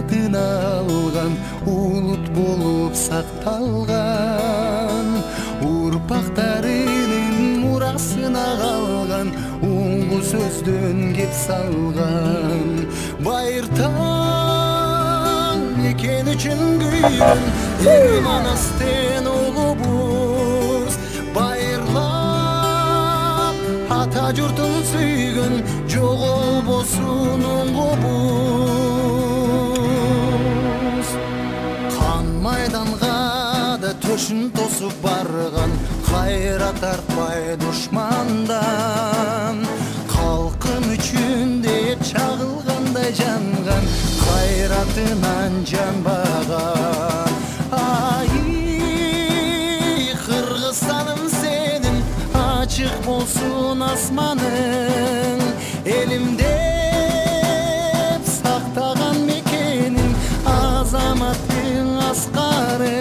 атын алган, улут болуп сакталган, урпактарынын мурасына калган, улуу сөздөн кеп салган. Байыртаң экен үчүн күйгөн, Манастен улубуз байырлап ата журтун сүйгөн, жоголбосун оңгубуз. Кан майданга да төшүн тосуп барган, кайра тартпай душмандан, калкым үчүн деп чагылгандай жанган, кайратынан жанбаган. Ай, Кыргызстаным сенин ачык болсун асманың, элимдеп сактаган мекеним, азаматтың аскары.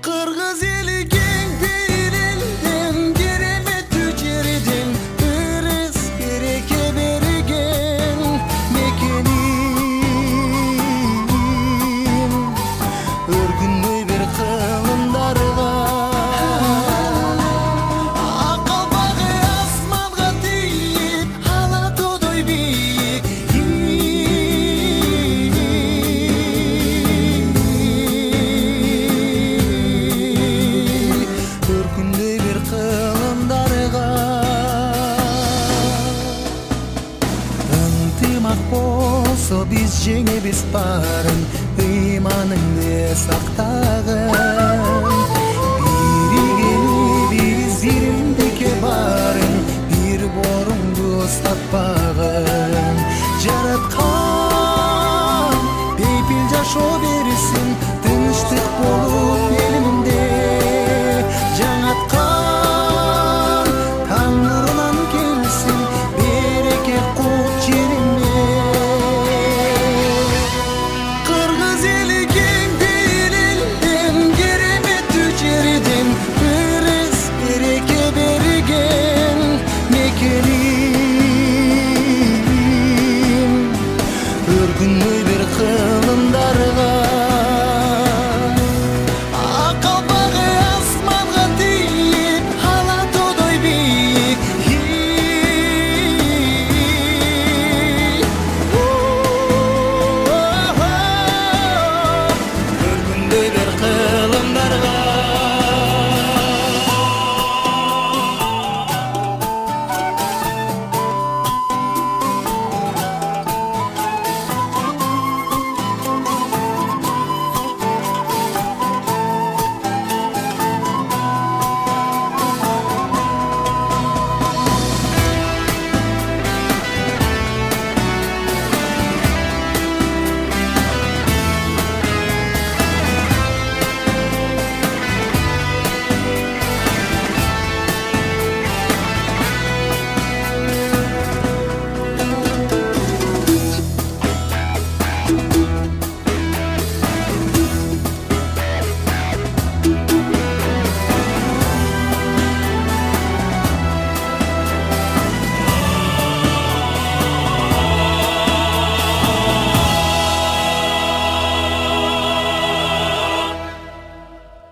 Кыргыз эли кең пейилелден, кереметтүү жерден ырыс береке берген мекеним, өргүндөй бир кылымдарга, ак калпагы асманга тийип, ала тоодой бийик. Өргүндөй бир кылымдарга, ынтымак болсо биз жеңебиз барын, ыйманыңды сактагын. Биригебиз иримдикке барын, бир боруңду устатпагын. Жараткан бейпил жашоо берсин, тынчтык болуп